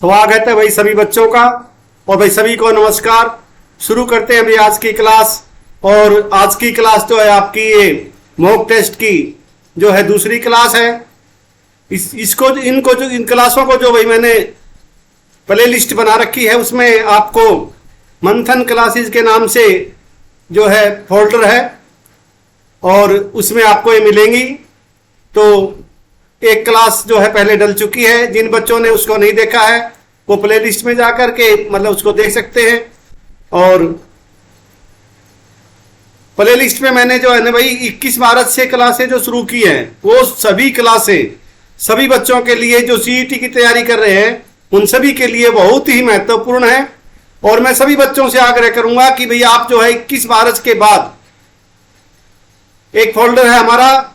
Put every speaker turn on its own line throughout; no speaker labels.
स्वागत है भाई सभी बच्चों का। और भाई सभी को नमस्कार। शुरू करते हैं भाई आज की क्लास। और आज की क्लास जो है आपकी ये मॉक टेस्ट की जो है दूसरी क्लास है। इन क्लासों को जो भाई मैंने प्ले लिस्ट बना रखी है उसमें आपको मंथन क्लासेस के नाम से जो है फोल्डर है और उसमें आपको ये मिलेंगी। तो एक क्लास जो है पहले डल चुकी है, जिन बच्चों ने उसको नहीं देखा है वो प्ले लिस्ट में जाकर के मतलब उसको देख सकते हैं। और प्ले लिस्ट में मैंने जो है ना भाई 21 मार्च से क्लासें जो शुरू की हैं वो सभी क्लासें सभी बच्चों के लिए जो सीईटी की तैयारी कर रहे हैं उन सभी के लिए बहुत ही महत्वपूर्ण है। और मैं सभी बच्चों से आग्रह करूंगा कि भैया आप जो है 21 मार्च के बाद एक फोल्डर है हमारा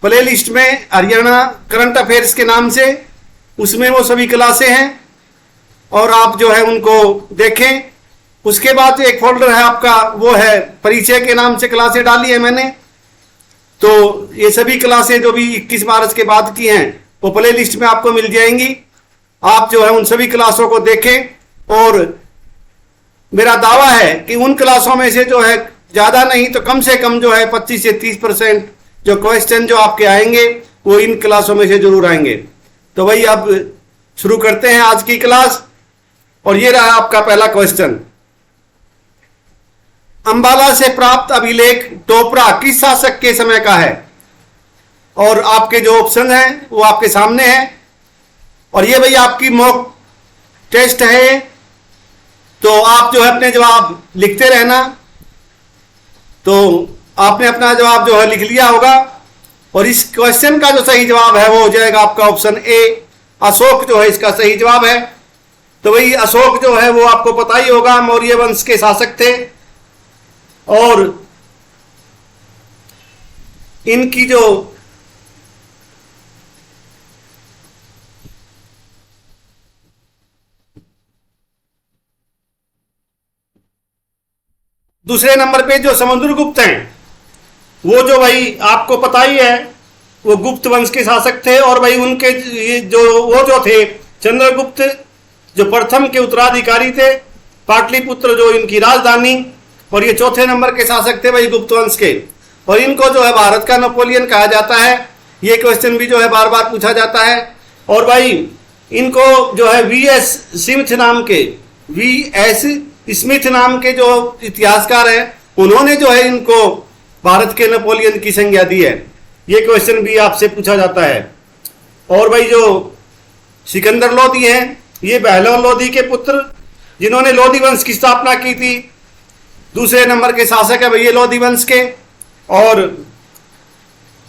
प्ले लिस्ट में हरियाणा करंट अफेयर्स के नाम से, उसमें वो सभी क्लासें हैं और आप जो है उनको देखें। उसके बाद एक फोल्डर है आपका वो है परिचय के नाम से क्लासें डाली है मैंने। तो ये सभी क्लासें जो भी 21 मार्च के बाद की हैं वो प्ले लिस्ट में आपको मिल जाएंगी। आप जो है उन सभी क्लासों को देखें और मेरा दावा है कि उन क्लासों में से जो है ज्यादा नहीं तो कम से कम जो है 25 से 30% जो क्वेश्चन जो आपके आएंगे वो इन क्लासों में से जरूर आएंगे। तो भाई अब शुरू करते हैं आज की क्लास। और ये रहा आपका पहला क्वेश्चन। अंबाला से प्राप्त अभिलेख टोपरा किस शासक के समय का है? और आपके जो ऑप्शन हैं वो आपके सामने हैं। और ये भाई आपकी मॉक टेस्ट है, तो आप जो है अपने जवाब लिखते रहना। तो आपने अपना जवाब जो है लिख लिया होगा और इस क्वेश्चन का जो सही जवाब है वो हो जाएगा आपका ऑप्शन ए, अशोक जो है इसका सही जवाब है। तो भाई अशोक जो है वो आपको पता ही होगा मौर्य वंश के शासक थे। और इनकी जो दूसरे नंबर पे जो समुद्रगुप्त हैं वो जो भाई आपको पता ही है वो गुप्त वंश के शासक थे। और भाई उनके ये जो थे चंद्रगुप्त जो प्रथम के उत्तराधिकारी थे, पाटलिपुत्र जो इनकी राजधानी। और ये चौथे नंबर के शासक थे भाई गुप्त वंश के। और इनको जो है भारत का नेपोलियन कहा जाता है। ये क्वेश्चन भी जो है बार बार पूछा जाता है। और भाई इनको जो है वीएस स्मिथ नाम के जो इतिहासकार हैं उन्होंने जो है इनको भारत के नेपोलियन की संज्ञा दी है। ये क्वेश्चन भी आपसे पूछा जाता है। और भाई जो सिकंदर लोदी हैं ये बहलोन लोदी के पुत्र जिन्होंने लोदी वंश की स्थापना की थी। दूसरे नंबर के शासक है भैया लोदी वंश के। और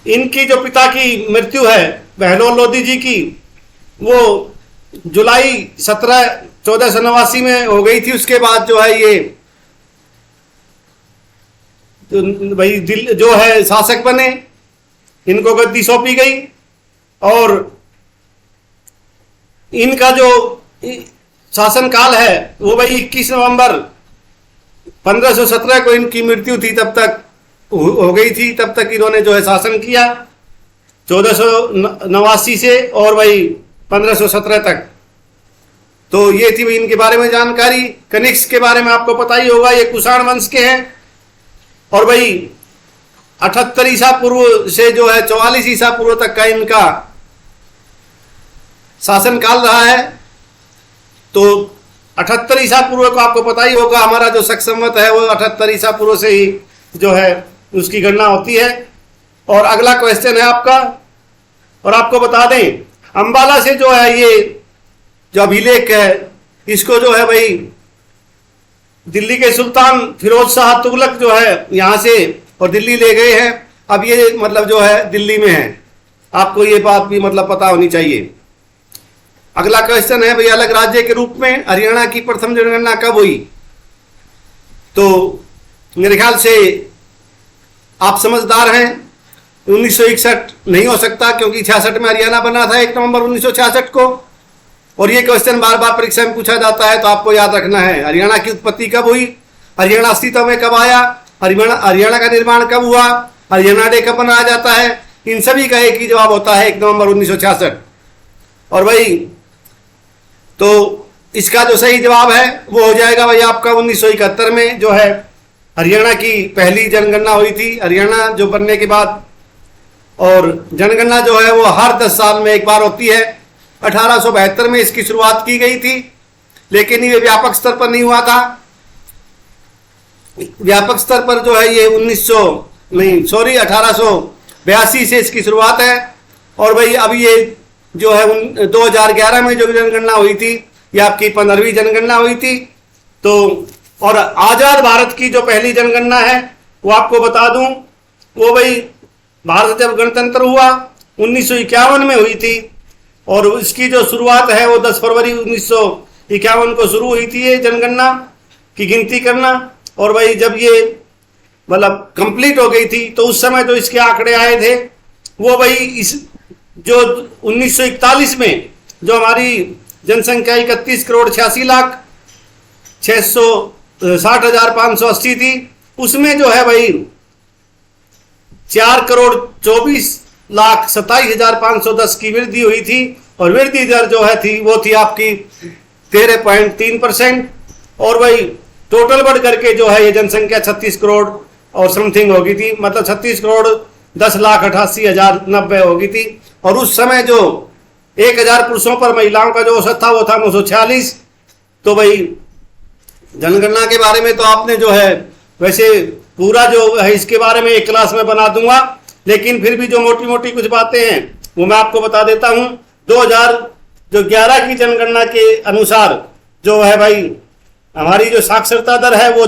इनकी जो पिता की मृत्यु है बहलोन लोदी जी की वो जुलाई 1489 में हो गई थी। उसके बाद जो है ये तो भाई जो है शासक बने, इनको गद्दी सौंपी गई। और इनका जो शासनकाल है वो भाई 21 नवंबर 1517 को इनकी मृत्यु थी, तब तक हो गई थी। तब तक इन्होंने जो है शासन किया 1489 से और भाई 1517 तक। तो ये थी भाई इनके बारे में जानकारी। कनिष्क के बारे में आपको पता ही होगा, ये कुषाण वंश के हैं। और भाई 78 ईसा पूर्व से जो है 44 ईसा पूर्व तक का इनका शासनकाल रहा है। तो 78 ईसा पूर्व को आपको पता ही होगा, हमारा जो शक संवत है वो 78 ईसा पूर्व से ही जो है उसकी गणना होती है। और अगला क्वेश्चन है आपका, और आपको बता दें अंबाला से जो है ये जो अभिलेख है इसको जो है भाई दिल्ली के सुल्तान फिरोज शाह तुगलक जो है यहाँ से और दिल्ली ले गए हैं। अब ये मतलब जो है दिल्ली में है, आपको ये बात भी मतलब पता होनी चाहिए। अगला क्वेश्चन है भाई अलग राज्य के रूप में हरियाणा की प्रथम जनगणना कब हुई? तो मेरे ख्याल से आप समझदार हैं, 1961 नहीं हो सकता क्योंकि 66 में हरियाणा बना था 1 नवंबर 1966 को। और ये क्वेश्चन बार बार परीक्षा में पूछा जाता है, तो आपको याद रखना है हरियाणा की उत्पत्ति कब हुई, हरियाणा अस्तित्व में कब आया, हरियाणा का निर्माण कब हुआ, हरियाणा डे कब मनाया जाता है। इन सभी का एक ही जवाब होता है 1 नवंबर 1966। और भाई तो इसका जो सही जवाब है वो हो जाएगा भाई आपका 1971 में जो है हरियाणा की पहली जनगणना हुई थी, हरियाणा जो बनने के बाद। और जनगणना जो है वो हर 10 साल में एक बार होती है। 1872 में इसकी शुरुआत की गई थी, लेकिन ये व्यापक स्तर पर नहीं हुआ था। व्यापक स्तर पर जो है ये 1882 से इसकी शुरुआत है। और भाई अब ये जो है 2011 में जो जनगणना हुई थी, ये आपकी 15वीं जनगणना हुई थी। तो और आजाद भारत की जो पहली जनगणना है वो आपको बता दूं, वो भाई भारत जब गणतंत्र हुआ 1951 में हुई थी। और इसकी जो शुरुआत है वो 10 फरवरी 1951 को शुरू हुई थी ये जनगणना की गिनती करना। और भाई जब ये मतलब कंप्लीट हो गई थी तो उस समय जो इसके आंकड़े आए थे वो भाई इस जो 1941 में जो हमारी जनसंख्या 31,86,660,580 थी, उसमें जो है भाई 4,24,27,510 की वृद्धि हुई थी। और वृद्धि दर जो है थी वो थी आपकी 13.3%। और भाई टोटल बढ़ करके जो है ये जनसंख्या 36 करोड़ और समथिंग होगी थी, मतलब 36,10,88,090 होगी थी। और उस समय जो 1,000 पुरुषों पर महिलाओं का जो औसत था वो था 946। तो भाई जनगणना के बारे में तो आपने जो है वैसे पूरा जो है इसके बारे में एक क्लास में बना दूंगा, लेकिन फिर भी जो मोटी मोटी कुछ बातें हैं वो मैं आपको बता देता हूं। 2011 की जनगणना के अनुसार जो है भाई हमारी जो साक्षरता दर है वो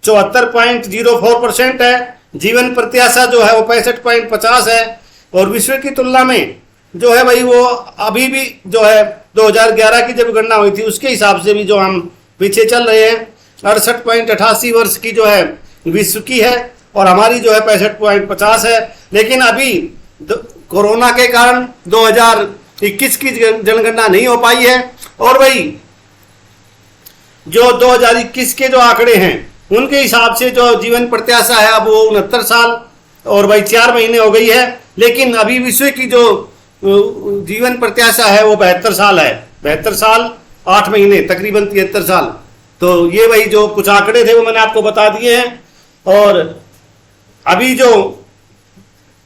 74.04% है। जीवन प्रत्याशा जो है वो 65.50 है। और विश्व की तुलना में जो है भाई वो अभी भी जो है 2011 की जब गणना हुई थी उसके हिसाब से भी जो हम पीछे चल रहे हैं। 68.88 वर्ष की जो है विश्व की है और हमारी जो है 65.50 है। लेकिन अभी कोरोना के कारण 2021 की जनगणना नहीं हो पाई है। और भाई जो 2021 के जो आंकड़े हैं उनके हिसाब से जो जीवन प्रत्याशा है अब वो 69 साल और भाई 4 महीने हो गई है। लेकिन अभी विश्व की जो जीवन प्रत्याशा है वो 72 साल है, 72 साल 8 महीने, तकरीबन 73 साल। तो ये भाई जो कुछ आंकड़े थे वो मैंने आपको बता दिए हैं। और अभी जो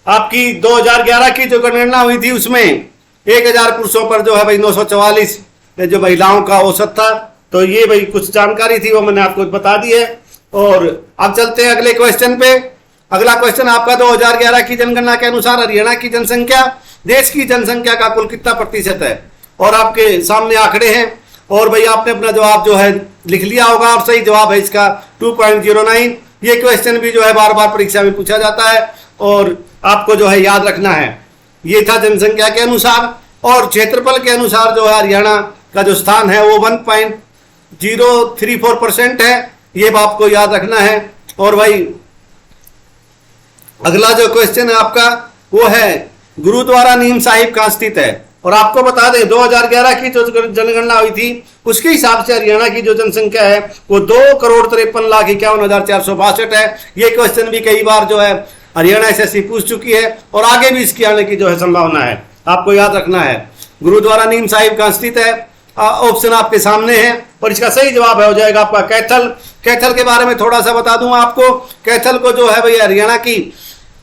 आपकी 2011 की जो गणना हुई थी उसमें 1,000 पुरुषों पर जो है भाई 944 जो महिलाओं का औसत था। तो ये भाई कुछ जानकारी थी वो मैंने आपको बता दी है। और अब चलते हैं अगले क्वेश्चन पे। अगला क्वेश्चन आपका 2011 की जनगणना के अनुसार हरियाणा की जनसंख्या देश की जनसंख्या का कुल कितना प्रतिशत है। और आपके सामने आंकड़े हैं और भाई आपने अपना जवाब जो है लिख लिया होगा और सही जवाब है इसका 2.09। ये क्वेश्चन भी जो है बार बार परीक्षा में पूछा जाता है और आपको जो है याद रखना है। ये था जनसंख्या के अनुसार। और क्षेत्रफल के अनुसार जो है हरियाणा का जो स्थान है वो 1.034% है, ये आपको याद रखना है। और भाई अगला जो क्वेश्चन है आपका वो है गुरुद्वारा नीम साहिब कहाँ स्थित है। और आपको बता दें 2011 की जो जनगणना हुई थी उसके हिसाब से हरियाणा की जो जनसंख्या है वो 2,53,51,462 है। ये क्वेश्चन भी कई बार जो है हरियाणा एसएससी पूछ चुकी है और आगे भी इसकी आने की जो है संभावना है, आपको याद रखना है। गुरुद्वारा नीम साहिब कहाँ स्थित है, ऑप्शन आपके सामने है और इसका सही जवाब हो जाएगा आपका कैथल। कैथल के बारे में थोड़ा सा बता दूं आपको। कैथल को जो है भाई हरियाणा की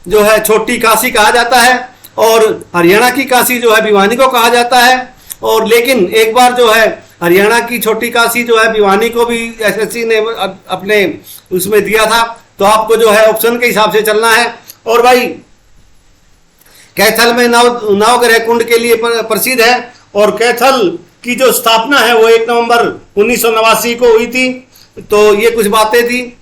जो है छोटी काशी कहा जाता है और हरियाणा की काशी जो है भिवानी को कहा जाता है। और लेकिन एक बार जो है हरियाणा की छोटी काशी जो है भिवानी को भी एसएससी ने अपने उसमें दिया था। तो आपको जो है ऑप्शन के हिसाब से चलना है। और भाई कैथल में नवग्रह कुंड के लिए प्रसिद्ध है और कैथल की जो स्थापना है वो 1 नवंबर 1989 को हुई थी। तो ये कुछ बातें थी,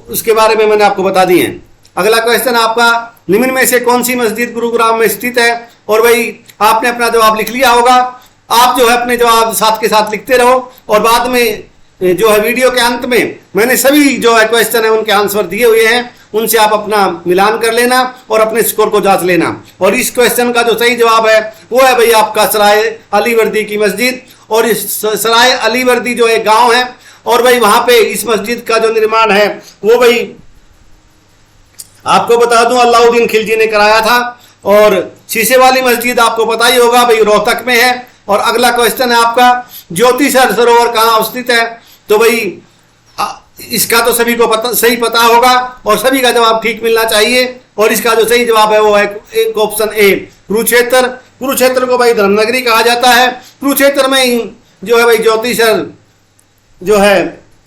उसके बारे में मैंने आपको बता दी हैं। अगला क्वेश्चन आपका निम्न में से कौन सी मस्जिद गुरुग्राम में स्थित है। और भाई आपने अपना जवाब लिख लिया होगा। आप जो है अपने जवाब साथ के साथ लिखते रहो और बाद में जो है वीडियो के अंत में मैंने सभी जो है क्वेश्चन है उनके आंसर दिए हुए हैं, उनसे आप अपना मिलान कर लेना और अपने स्कोर को जांच लेना। और इस क्वेश्चन का जो सही जवाब है वो है भाई आपका सराय अलीवर्दी की मस्जिद। और इस सराय अलीवर्दी जो एक गांव है और भाई वहां पे इस मस्जिद का जो निर्माण है वो भाई आपको बता दूं अलाउद्दीन खिलजी ने कराया था। और शीशे वाली मस्जिद आपको पता ही होगा भाई रोहतक में है। और अगला क्वेश्चन है आपका ज्योतिषर सरोवर कहाँ अवस्थित है। तो भाई इसका तो सभी को सही पता होगा और सभी का जवाब ठीक मिलना चाहिए। और इसका जो सही जवाब है वो है एक ऑप्शन ए कुरुक्षेत्र। कुरुक्षेत्र को भाई धर्मनगरी कहा जाता है। कुरुक्षेत्र में ही जो है भाई ज्योतिषर जो है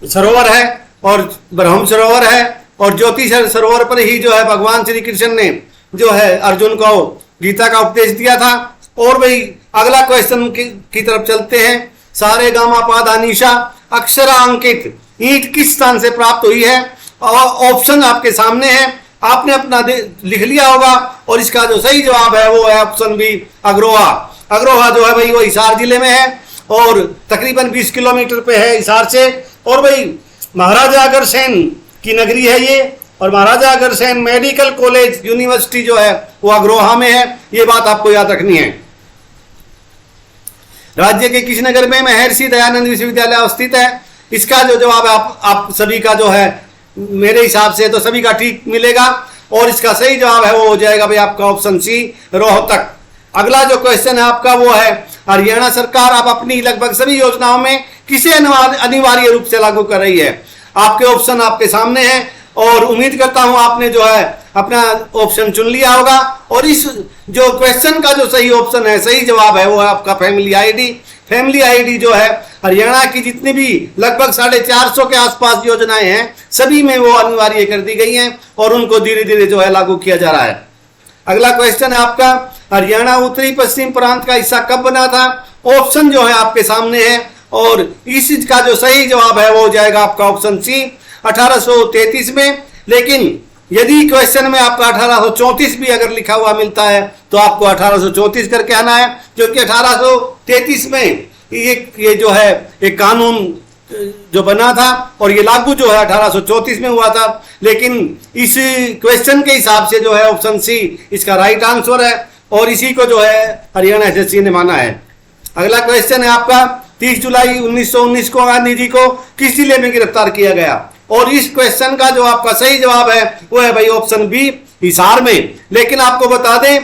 सरोवर है और ब्रह्म सरोवर है, और ज्योतिषर सरोवर पर ही जो है भगवान श्री कृष्ण ने जो है अर्जुन को गीता का उपदेश दिया था। और भाई अगला क्वेश्चन की तरफ चलते हैं। सारे गामा पाधा निशा अक्षरा अंकित ईंट किस स्थान से प्राप्त हुई है। और ऑप्शन आपके सामने है, आपने अपना लिख लिया होगा और इसका जो सही जवाब है वो है ऑप्शन बी अग्रोहा। अग्रोहा जो है भाई वो हिसार जिले में है और तकरीबन 20 किलोमीटर पे है हिसार से। और भाई महाराजा अग्रसेन की नगरी है ये, और Maharaja Agrasen medical college university जो है वो अग्रोहा में है। ये बात आपको याद रखनी है। राज्य के किस नगर में महर्षि दयानंद विश्वविद्यालय अवस्थित है। इसका जो जवाब है आप सभी का जो है मेरे हिसाब से तो सभी का ठीक मिलेगा और इसका सही जवाब है वो हो जाएगा भाई आपका ऑप्शन सी रोहतक। अगला जो क्वेश्चन है आपका वो है हरियाणा सरकार आप अपनी लगभग सभी योजनाओं में किसे अनिवार्य रूप से लागू कर रही है। आपके ऑप्शन आपके सामने हैं और उम्मीद करता हूं आपने जो है अपना ऑप्शन चुन लिया होगा। और इस जो क्वेश्चन का जो सही ऑप्शन है, सही जवाब है वो है आपका फैमिली आईडी। फैमिली आईडी जो है हरियाणा की जितनी भी लगभग 450 के आसपास योजनाएं हैं सभी में वो अनिवार्य कर दी गई हैं और उनको धीरे धीरे जो है लागू किया जा रहा है। अगला क्वेश्चन है आपका हरियाणा उत्तरी पश्चिम प्रांत का हिस्सा कब बना था। ऑप्शन जो है आपके सामने है और इसका जो सही जवाब है वो हो जाएगा आपका ऑप्शन सी 1833 में। लेकिन यदि क्वेश्चन में आपका 1834 भी अगर लिखा हुआ मिलता है तो आपको 1834 करके आना है, क्योंकि 1833 में ये जो है एक कानून जो बना था और ये लागू जो है 1834 में हुआ था। लेकिन इस क्वेश्चन के हिसाब से जो है ऑप्शन सी इसका राइट आंसर है और इसी को जो है हरियाणा एसएससी ने माना है। अगला क्वेश्चन है आपका 30 जुलाई 1919 को गांधी जी को किस जिले में गिरफ्तार किया गया। और इस क्वेश्चन का जो आपका सही जवाब है वो है भाई ऑप्शन बी हिसार में। लेकिन आपको बता दें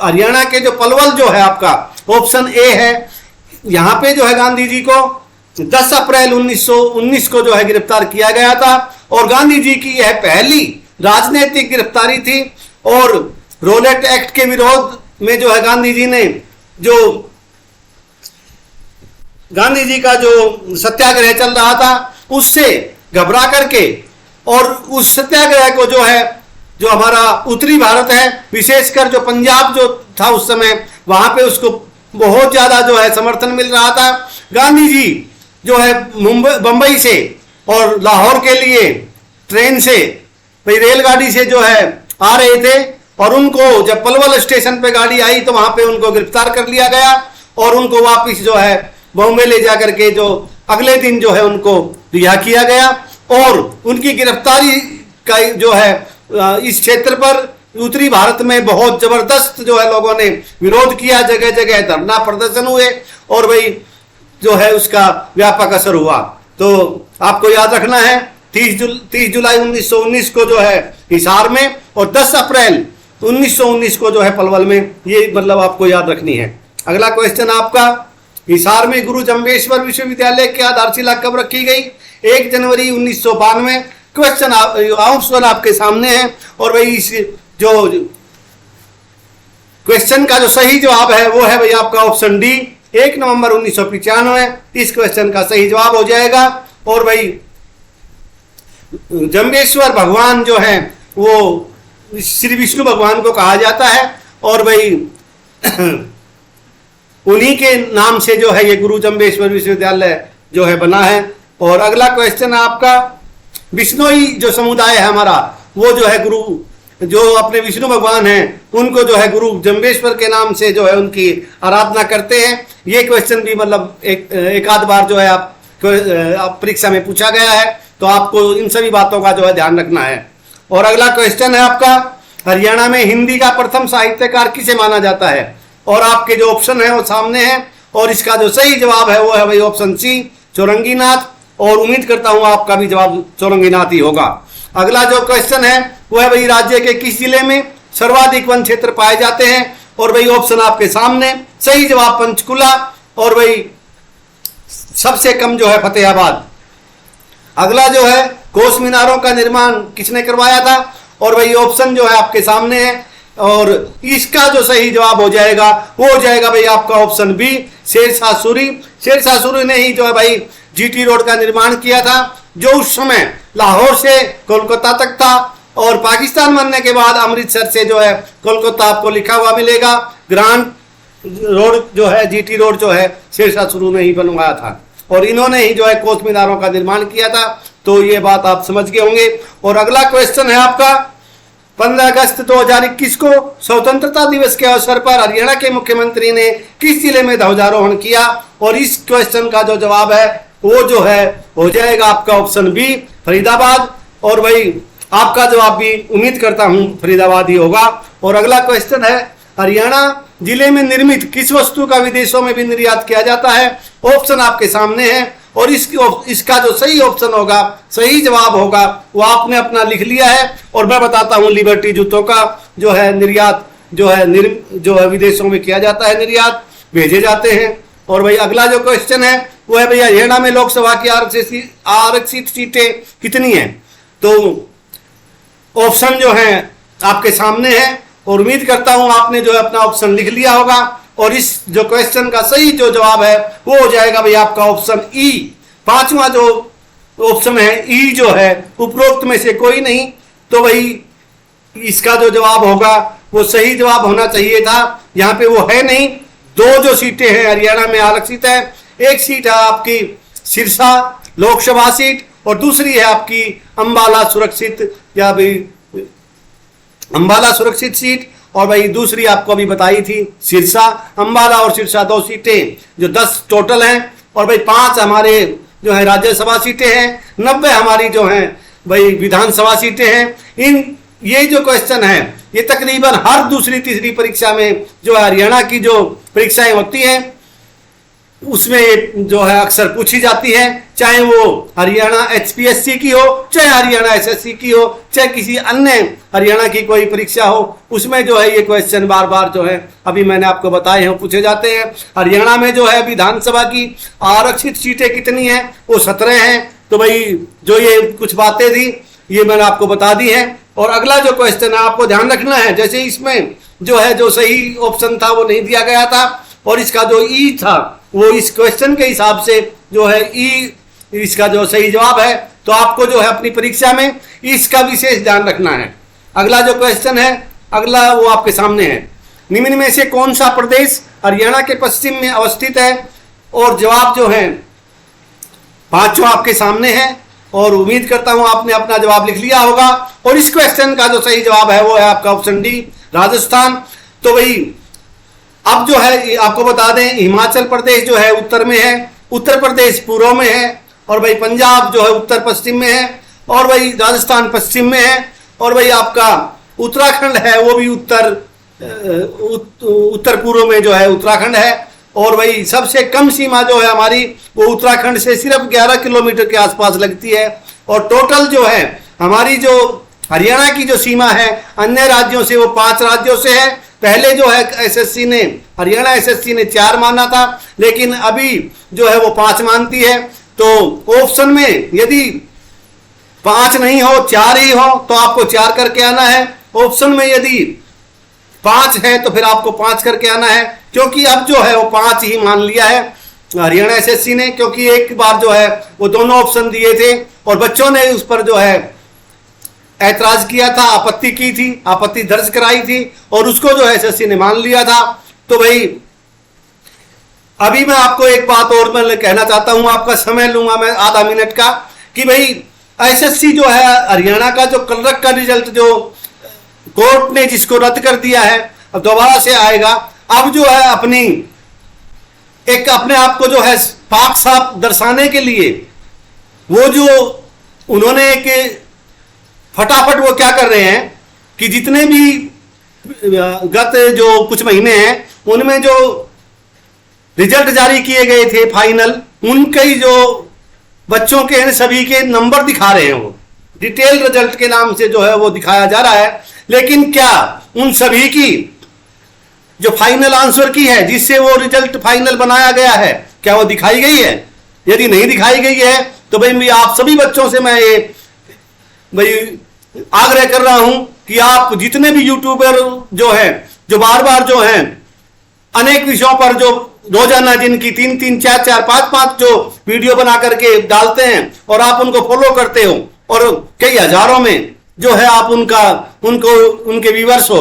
हरियाणा के जो पलवल जो है आपका ऑप्शन ए है, यहाँ पे जो है गांधी जी को 10 अप्रैल 1919 को जो है गिरफ्तार किया गया था और गांधी जी की यह पहली राजनीतिक गिरफ्तारी थी। और रोलेट एक्ट के विरोध में जो है गांधी जी का जो सत्याग्रह चल रहा था उससे घबरा करके और उस सत्याग्रह को जो है जो हमारा उत्तरी भारत है विशेषकर जो पंजाब जो था उस समय वहां पे उसको बहुत ज्यादा जो है समर्थन मिल रहा था। गांधी जी जो है बंबई से और लाहौर के लिए ट्रेन से भाई रेलगाड़ी से जो है आ रहे थे और उनको जब पलवल स्टेशन पे गाड़ी आई तो वहां पे उनको गिरफ्तार कर लिया गया और उनको वापस जो है बॉम्बे ले जाकर के जो अगले दिन जो है उनको रिहा किया गया। और उनकी गिरफ्तारी का जो है इस क्षेत्र पर उत्तरी भारत में बहुत जबरदस्त जो है लोगों ने विरोध किया, जगह जगह धरना प्रदर्शन हुए और भाई जो है उसका व्यापक असर हुआ। तो आपको याद रखना है 30 जुलाई 1919 को जो है हिसार में और 10 अप्रैल 1919 को जो है पलवल में, ये मतलब आपको याद रखनी है। अगला क्वेश्चन आपका हिसार में गुरु जम्बेश्वर विश्वविद्यालय की आधारशिला कब रखी गई। 1 जनवरी 1992। क्वेश्चन ऑप्शन आपके सामने है और भाई इस जो क्वेश्चन का जो सही जवाब है वो है भाई आपका ऑप्शन डी 1 नवंबर 1995। इस क्वेश्चन का सही जवाब हो जाएगा। और भाई जम्बेश्वर भगवान जो है वो श्री विष्णु भगवान को कहा जाता है और भाई उन्हीं के नाम से जो है ये गुरु जम्बेश्वर विश्वविद्यालय जो है बना है। और अगला क्वेश्चन आपका बिश्नोई जो समुदाय है हमारा वो जो है गुरु जो अपने विष्णु भगवान हैं उनको जो है गुरु जम्बेश्वर के नाम से जो है उनकी आराधना करते हैं। ये क्वेश्चन भी मतलब एक आध बार जो है आप परीक्षा में पूछा गया है, तो आपको इन सभी बातों का जो है ध्यान रखना है। और अगला क्वेश्चन है आपका हरियाणा में हिंदी का प्रथम साहित्यकार किसे माना जाता है। और आपके जो ऑप्शन है वो सामने है और इसका जो सही जवाब है वो है भाई ऑप्शन सी चौरंगीनाथ। और उम्मीद करता हूं आपका भी जवाब चौरंगीनाथ ही होगा। अगला जो क्वेश्चन है वो है भाई राज्य के किस जिले में सर्वाधिक वन क्षेत्र पाए जाते हैं। और भाई ऑप्शन आपके सामने, सही जवाब पंचकुला और भाई सबसे कम जो है फतेहाबाद। अगला जो है कोस मीनारों का निर्माण किसने करवाया था, और भाई ऑप्शन जो है आपके सामने है, और इसका जो सही जवाब हो जाएगा वो हो जाएगा भाई आपका ऑप्शन बी, शेरशाह सूरी। शेरशाह सूरी ने ही जो है भाई जीटी रोड का निर्माण किया था, जो उस समय लाहौर से कोलकाता तक था, और पाकिस्तान बनने के बाद अमृतसर से जो है कोलकाता आपको लिखा हुआ मिलेगा। ग्रांड रोड जो है, जीटी रोड जो है, शेरशाह सूरी ने ही बनवाया था, और इन्होंने ही जो है कोस मीनारों का निर्माण किया था। तो ये बात आप समझ गए होंगे। और अगला क्वेश्चन है आपका, 15 अगस्त 2021 को स्वतंत्रता दिवस के अवसर पर हरियाणा के मुख्यमंत्री ने किस जिले में ध्वजारोहण किया, और इस क्वेश्चन का जो जवाब है वो जो है हो जाएगा आपका ऑप्शन बी, फरीदाबाद। और भाई आपका जवाब भी उम्मीद करता हूं फरीदाबाद ही होगा। और अगला क्वेश्चन है, हरियाणा जिले में निर्मित किस वस्तु का विदेशों में भी निर्यात किया जाता है। ऑप्शन आपके सामने है, और इसका जो सही ऑप्शन होगा, सही जवाब होगा, वो आपने अपना लिख लिया है। और मैं बताता हूं, लिबर्टी जूतों का जो है निर्यात जो है विदेशों में किया जाता है, निर्यात भेजे जाते हैं। और भाई अगला जो क्वेश्चन है वो है भैया, हरियाणा में लोकसभा की आरक्षित सीटें कितनी हैं। तो ऑप्शन जो है आपके सामने है, और उम्मीद करता हूं आपने जो है अपना ऑप्शन लिख लिया होगा। और इस जो क्वेश्चन का सही जो जवाब है वो हो जाएगा भाई आपका ऑप्शन ई। पांचवा जो ऑप्शन है ई जो है, उपरोक्त में से कोई नहीं, तो भाई इसका जो जवाब होगा वो सही जवाब होना चाहिए था। यहाँ पे वो है नहीं। दो जो सीटें हैं हरियाणा में आरक्षित है, एक सीट है आपकी सिरसा लोकसभा सीट, और दूसरी है आपकी अंबाला सुरक्षित या भाई अंबाला सुरक्षित सीट। और भाई दूसरी आपको अभी बताई थी सिरसा। अंबाला और सिरसा दो सीटें जो 10 टोटल हैं, और भाई 5 हमारे जो है राज्यसभा सीटें हैं, 90 हमारी जो हैं भाई विधानसभा सीटें हैं। ये जो क्वेश्चन है ये तकरीबन हर दूसरी तीसरी परीक्षा में जो है हरियाणा की जो परीक्षाएं होती हैं उसमें जो है अक्सर पूछी जाती है, चाहे वो हरियाणा एचपीएससी की हो, चाहे हरियाणा एसएससी की हो, चाहे किसी अन्य हरियाणा की कोई परीक्षा हो, उसमें जो है ये क्वेश्चन बार बार जो है अभी मैंने आपको बताए हैं पूछे जाते हैं। हरियाणा में जो है विधानसभा की आरक्षित सीटें कितनी हैं, वो 17 हैं। तो भाई जो ये कुछ बातें थी ये मैंने आपको बता दी है। और अगला जो क्वेश्चन है आपको ध्यान रखना है, जैसे इसमें जो है जो सही ऑप्शन था वो नहीं दिया गया था, और इसका जो ई था वो इस क्वेश्चन के हिसाब से जो है ई इसका जो सही जवाब है। तो आपको जो है अपनी परीक्षा में इसका विशेष ध्यान रखना है। अगला जो क्वेश्चन है अगला वो आपके सामने है, निम्न में से कौन सा प्रदेश हरियाणा के पश्चिम में अवस्थित है। और जवाब जो है पांचवा आपके सामने है, और उम्मीद करता हूं आपने अपना जवाब लिख लिया होगा। और इस क्वेश्चन का जो सही जवाब है वो है आपका ऑप्शन डी, राजस्थान। तो भाई अब जो है आपको बता दें, हिमाचल प्रदेश जो है उत्तर में है, उत्तर प्रदेश पूर्व में है, और भाई पंजाब जो है उत्तर पश्चिम में है, और भाई राजस्थान पश्चिम में है, और भाई आपका उत्तराखंड है वो भी उत्तर पूर्व में जो है उत्तराखंड है। और भाई सबसे कम सीमा जो है हमारी वो उत्तराखंड से सिर्फ 11 किलोमीटर के आसपास लगती है। और टोटल जो है हमारी जो हरियाणा की जो सीमा है अन्य राज्यों से वो 5 राज्यों से है। पहले जो है एसएससी ने हरियाणा एसएससी ने 4 माना था, लेकिन अभी जो है वो 5 मानती है। तो ऑप्शन में यदि 5 नहीं हो 4 ही हो तो आपको 4 करके आना है। ऑप्शन में यदि 5 है तो फिर आपको 5 करके आना है, क्योंकि अब जो है वो 5 ही मान लिया है हरियाणा एसएससी ने, क्योंकि एक बार जो है वो दोनों ऑप्शन दिए थे और बच्चों ने उस पर जो है ऐतराज किया था, आपत्ति की थी, आपत्ति दर्ज कराई थी, और उसको जो है एसएससी ने मान लिया था। तो भाई अभी मैं आपको एक बात और मैं कहना चाहता हूं, आपका समय लूंगा मैं आधा मिनट का, कि भाई एसएससी जो है हरियाणा का जो क्लर्क का रिजल्ट जो कोर्ट ने जिसको रद्द कर दिया है अब दोबारा से आएगा। अब जो है अपनी एक अपने आप को जो है पाक साफ दर्शाने के लिए वो जो उन्होंने एक फटाफट वो क्या कर रहे हैं कि जितने भी गत जो कुछ महीने हैं उनमें जो रिजल्ट जारी किए गए थे फाइनल, उनके जो बच्चों के हैं सभी के नंबर दिखा रहे हैं, वो डिटेल रिजल्ट के नाम से जो है वो दिखाया जा रहा है। लेकिन क्या उन सभी की जो फाइनल आंसर की है, जिससे वो रिजल्ट फाइनल बनाया गया है, क्या वो दिखाई गई है? यदि नहीं दिखाई गई है तो भाई आप सभी बच्चों से मैं ये भाई आग्रह कर रहा हूं कि आप जितने भी यूट्यूबर जो है, जो बार बार जो है अनेक विषयों पर जो रोजाना जिनकी 3-3, 4-4, 5-5 जो वीडियो बना करके डालते हैं और आप उनको फॉलो करते हो और कई हजारों में जो है आप उनके व्यूअर्स हो,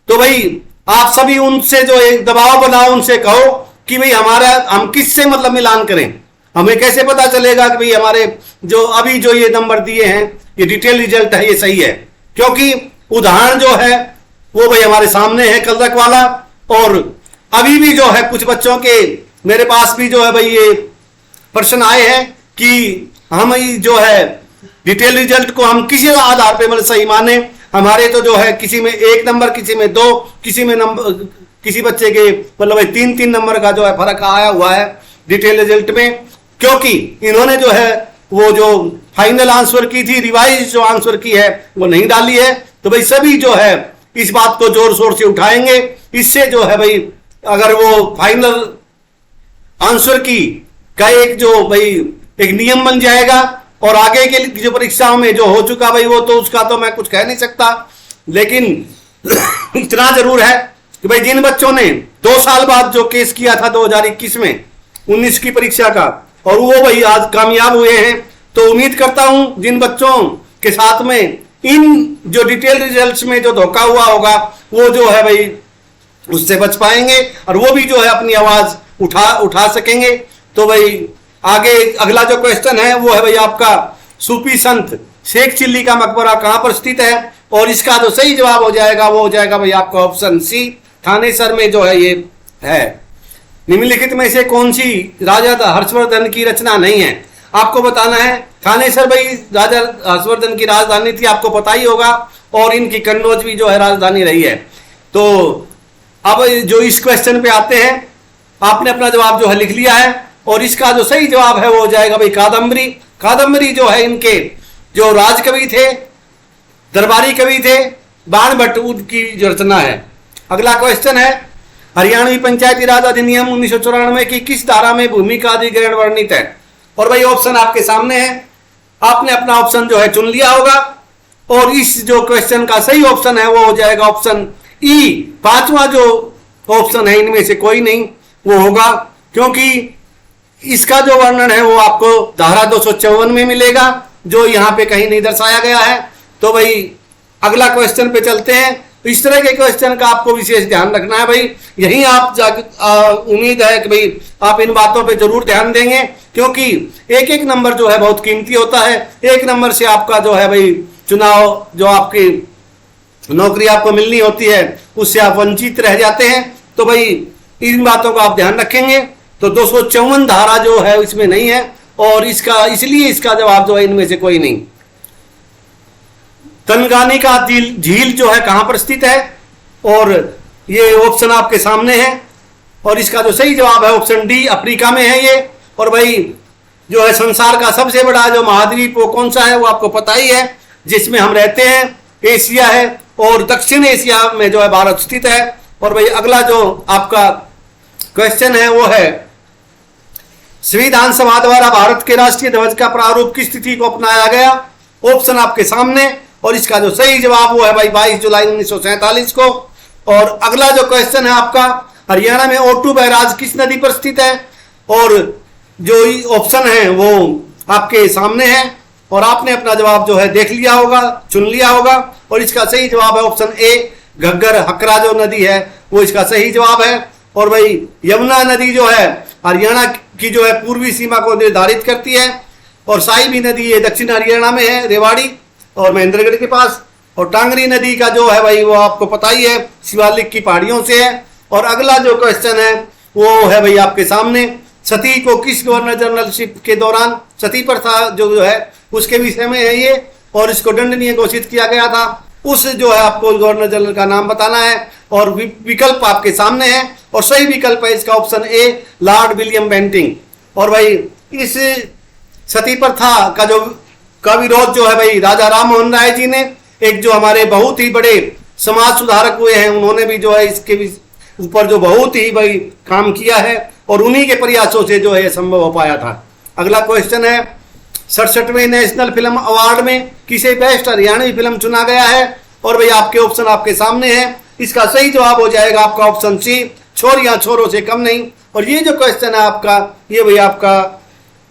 तो भाई आप सभी उनसे जो एक दबाव बनाओ, उनसे कहो कि भाई हम किससे मतलब मिलान करें। हमें कैसे पता चलेगा कि भाई हमारे जो अभी जो ये नंबर दिए हैं, ये डिटेल रिजल्ट है, ये सही है? क्योंकि उदाहरण जो है वो भाई हमारे सामने है कल वाला, और अभी भी जो है कुछ बच्चों के मेरे पास भी जो है भाई ये प्रश्न आए हैं कि हम जो है डिटेल रिजल्ट को हम किसी आधार पे मतलब सही माने। हमारे तो जो है किसी में 1 नंबर, किसी में 2, किसी बच्चे के मतलब 3-3 नंबर का जो है फर्क आया हुआ है डिटेल रिजल्ट में, क्योंकि इन्होंने जो है वो जो फाइनल आंसर की थी, रिवाइज जो आंसर की है वो नहीं डाली है। तो भाई सभी जो है इस बात को जोर शोर से उठाएंगे। इससे जो है भाई अगर वो फाइनल आंसर की का एक जो भाई एक नियम बन जाएगा, और आगे के जो परीक्षाओं में जो हो चुका भाई वो तो उसका तो मैं कुछ कह नहीं सकता, लेकिन इतना जरूर है कि भाई जिन बच्चों ने 2 साल बाद जो केस किया था 2021 में 19 की परीक्षा का, और वो भाई आज कामयाब हुए हैं, तो उम्मीद करता हूं जिन बच्चों के साथ में इन जो डिटेल रिजल्ट्स में जो धोखा हुआ होगा वो जो है भाई उससे बच पाएंगे और वो भी जो है अपनी आवाज उठा सकेंगे। तो भाई आगे अगला जो क्वेश्चन है वो है भाई आपका सूफी संत शेख चिल्ली का मकबरा कहां पर स्थित है, और इसका जो सही जवाब हो जाएगा वो हो जाएगा भाई आपका ऑप्शन सी, थानेसर में जो है ये है। निम्नलिखित में से कौन सी राजा हर्षवर्धन की रचना नहीं है? आपको बताना है। थानेसर भाई राजा हर्षवर्धन की राजधानी थी, आपको पता ही होगा, और इनकी कन्नौज भी जो है राजधानी रही है। तो अब जो इस क्वेश्चन पे आते हैं, आपने अपना जवाब जो है लिख लिया है, और इसका जो सही जवाब है वो हो जाएगा भाई कादम्बरी। कादम्बरी जो है इनके जो राजकवि थे, दरबारी कवि थे, बाण भट्ट की जो रचना है। अगला क्वेश्चन है हरियाणवी पंचायती राज अधिनियम 1994 की किस धारा में भूमि का अधिग्रहण वर्णित है? और भाई ऑप्शन आपके सामने है, आपने अपना ऑप्शन जो है चुन लिया होगा, और इस जो क्वेश्चन का सही ऑप्शन है वो हो जाएगा ऑप्शन ई। 5वां जो ऑप्शन है इनमें से कोई नहीं वो होगा, क्योंकि इसका जो वर्णन है वो आपको धारा 254 में मिलेगा, जो यहाँ पे कहीं नहीं दर्शाया गया है। तो भाई अगला क्वेश्चन पे चलते हैं। तो इस तरह के क्वेश्चन का आपको विशेष ध्यान रखना है भाई। यही आप उम्मीद है कि भाई आप इन बातों पे जरूर ध्यान देंगे, क्योंकि एक एक नंबर जो है बहुत कीमती होता है। 1 नंबर से आपका जो है भाई चुनाव जो आपकी नौकरी आपको मिलनी होती है उससे आप वंचित रह जाते हैं। तो भाई इन बातों को आप ध्यान रखेंगे। तो 254 धारा जो है इसमें नहीं है, और इसलिए इसका जवाब जो है इनमें से कोई नहीं। तनगानी का झील जो है कहां पर स्थित है? और ये ऑप्शन आपके सामने है, और इसका जो सही जवाब है ऑप्शन डी, अफ्रीका में है ये। और भाई जो है संसार का सबसे बड़ा जो महाद्वीप वो कौन सा है वो आपको पता ही है, जिसमें हम रहते हैं, एशिया है, और दक्षिण एशिया में जो है भारत स्थित है। और भाई अगला जो आपका क्वेश्चन है वो है संविधान सभा द्वारा भारत के राष्ट्रीय ध्वज का प्रारूप किस तिथि को अपनाया गया? ऑप्शन आपके सामने, और इसका जो सही जवाब वो है भाई 22 जुलाई 1947 को। और अगला जो क्वेश्चन है आपका हरियाणा में ओटू बैराज किस नदी पर स्थित है? और जो ऑप्शन है वो आपके सामने है, और आपने अपना जवाब जो है देख लिया होगा, चुन लिया होगा, और इसका सही जवाब है ऑप्शन ए, घग्गर हकरा जो नदी है वो इसका सही जवाब है। और भाई यमुना नदी जो है हरियाणा की जो है पूर्वी सीमा को निर्धारित करती है, और साहिबी नदी ये दक्षिण हरियाणा में है, रेवाड़ी और महेंद्रगढ़ के पास। और टांगरी नदी का जो है भाई वो आपको पता ही है, शिवालिक की पहाड़ियों से है। और अगला जो क्वेश्चन है वो है भाई आपके सामने, सती को किस गवर्नर जनरलशिप के दौरान सती प्रथा जो है उसके विषय में है ये, और इसको दंडनीय घोषित किया गया था। उस जो है आपको गवर्नर जनरल का नाम बताना है, और विकल्प आपके सामने है, और सही विकल्प है इसका option A, Lord William Bentinck. और भाई इस सती प्रथा का विरोध जो है भाई राजा राम मोहन राय जी ने, एक जो हमारे बहुत ही बड़े समाज सुधारक हुए हैं, उन्होंने भी जो है इसके ऊपर जो बहुत ही भाई काम किया है और उन्हीं के प्रयासों से जो है संभव हो पाया था। अगला क्वेश्चन है 67वें नेशनल फिल्म अवार्ड में किसे बेस्ट हरियाणवी फिल्म चुना गया है? और भाई आपके ऑप्शन आपके सामने है। इसका सही जवाब हो जाएगा आपका ऑप्शन सी, छोरियां छोरों से कम नहीं। और ये जो क्वेश्चन है आपका, ये भाई आपका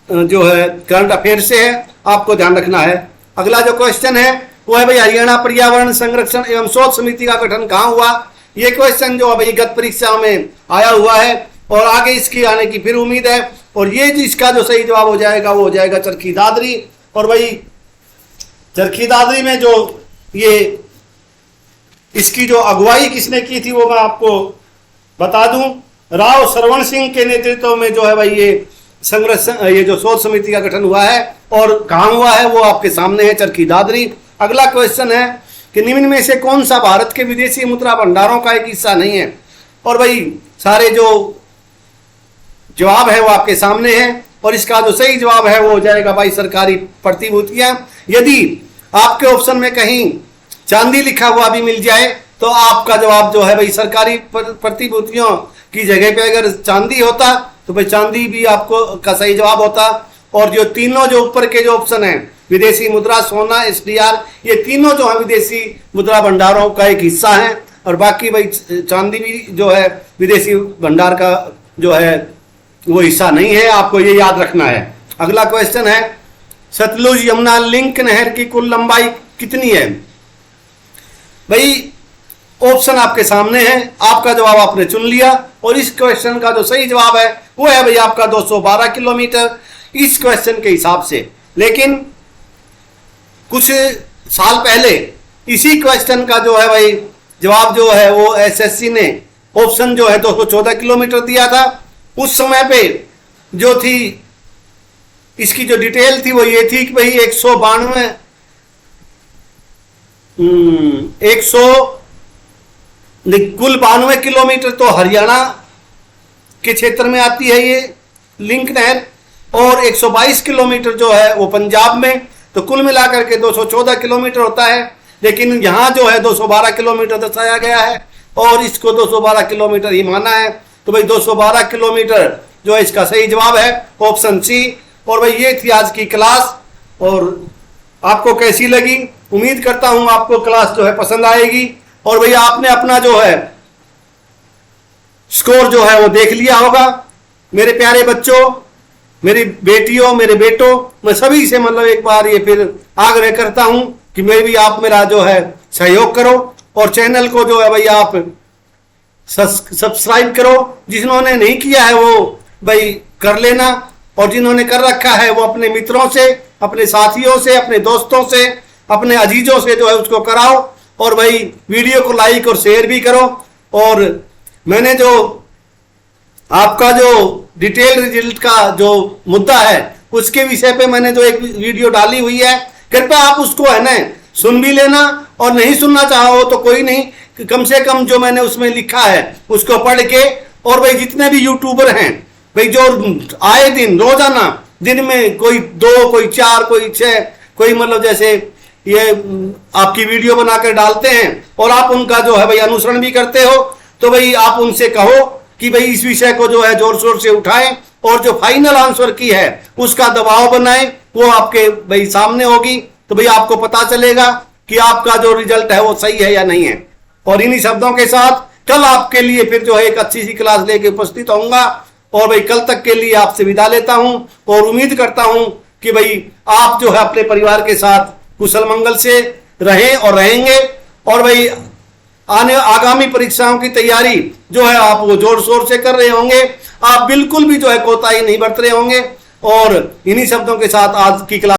जो है करंट अफेयर से है, आपको ध्यान रखना है। अगला जो क्वेश्चन है वो है भाई हरियाणा पर्यावरण संरक्षण एवं शोध समिति का गठन कहाँ हुआ? ये क्वेश्चन जो भाई गत परीक्षा में आया हुआ है और आगे इसकी आने की फिर उम्मीद है। और ये जिसका जो सही जवाब हो जाएगा वो हो जाएगा चरखी दादरी। और भाई चरखी दादरी में जो ये इसकी जो अगुवाई किसने की थी वो मैं आपको बता दूं, राव सरवण सिंह के नेतृत्व में जो है भाई ये संरक्षण, ये जो शोध समिति का गठन हुआ है और कहाँ हुआ है वो आपके सामने है, चरखी दादरी। अगला क्वेश्चन है कि निम्न में से कौन सा भारत के विदेशी मुद्रा भंडारों का एक हिस्सा नहीं है? और भाई सारे जो जवाब है वो आपके सामने है और इसका जो सही जवाब है वो हो जाएगा भाई सरकारी प्रतिभूतियां। यदि आपके ऑप्शन में कहीं चांदी लिखा हुआ भी मिल जाए तो आपका जवाब जो है भाई सरकारी प्रतिभूतियों की जगह पे अगर चांदी होता तो भाई चांदी भी आपको का सही जवाब होता। और जो तीनों जो ऊपर के जो ऑप्शन है विदेशी मुद्रा, सोना, एसडीआर, ये तीनों जो है विदेशी मुद्रा भंडारों का एक हिस्सा है और बाकी भाई चांदी भी जो है विदेशी भंडार का जो है वो हिस्सा नहीं है, आपको ये याद रखना है। अगला क्वेश्चन है सतलुज यमुना लिंक नहर की कुल लंबाई कितनी है? भाई ऑप्शन आपके सामने है, आपका जवाब आपने चुन लिया और इस क्वेश्चन का जो सही जवाब है वो है भाई आपका 212 किलोमीटर इस क्वेश्चन के हिसाब से। लेकिन कुछ साल पहले इसी क्वेश्चन का जो है भाई जवाब जो है वो एसएससी ने ऑप्शन जो है 214 किलोमीटर दिया था। उस समय पे जो थी इसकी जो डिटेल थी वो ये थी कि भाई 192 कुल 92 किलोमीटर तो हरियाणा के क्षेत्र में आती है ये लिंक नहर और 122 किलोमीटर जो है वो पंजाब में, तो कुल मिलाकर के 214 किलोमीटर होता है। लेकिन यहाँ जो है 212 किलोमीटर दर्शाया गया है और इसको 212 किलोमीटर ही माना है। तो भाई 212 किलोमीटर जो है इसका सही जवाब है ऑप्शन सी। और भाई ये थी आज की क्लास और आपको कैसी लगी? उम्मीद करता हूं आपको क्लास जो है पसंद आएगी। और भैया आपने अपना जो है स्कोर जो है वो देख लिया होगा। मेरे प्यारे बच्चों, मेरी बेटियों, मेरे बेटों, मैं सभी से मतलब एक बार ये फिर आग्रह करता हूं कि मैं भी आप मेरा जो है सहयोग करो और चैनल को जो है भाई आप सब्सक्राइब करो। जिन्होंने नहीं किया है वो भाई कर लेना और जिन्होंने कर रखा है वो अपने मित्रों से, अपने साथियों से, अपने दोस्तों से, अपने अजीजों से जो है उसको कराओ और भाई वीडियो को लाइक और शेयर भी करो। और मैंने जो आपका जो डिटेल रिजल्ट का जो मुद्दा है उसके विषय पे मैंने जो एक वीडियो डाली हुई है, कृपया आप उसको है ना सुन भी लेना और नहीं सुनना चाहो तो कोई नहीं, कम से कम जो मैंने उसमें लिखा है उसको पढ़ के। और भाई जितने भी यूट्यूबर हैं भाई जो आए दिन रोजाना दिन में कोई 2, कोई 4, कोई 6, कोई मतलब जैसे ये आपकी वीडियो बनाकर डालते हैं और आप उनका जो है भाई अनुसरण भी करते हो, तो भाई आप उनसे कहो कि भाई इस विषय को जो है जोर शोर से उठाएं और जो फाइनल आंसर की है उसका दबाव बनाएं, वो आपके भाई सामने होगी। तो भाई आपको पता चलेगा कि आपका जो रिजल्ट है वो सही है या नहीं है। और इन्हीं शब्दों के साथ कल आपके लिए फिर जो है एक अच्छी सी क्लास लेके उपस्थित होऊंगा और भाई कल तक के लिए आपसे विदा लेता हूं और उम्मीद करता हूं कि भाई आप जो है अपने परिवार के साथ कुशल मंगल से रहें और रहेंगे। और भाई आगामी परीक्षाओं की तैयारी जो है आप वो जोर शोर से कर रहे होंगे, आप बिल्कुल भी जो है कोताही नहीं बरत रहे होंगे। और इन्हीं शब्दों के साथ आज की क्लास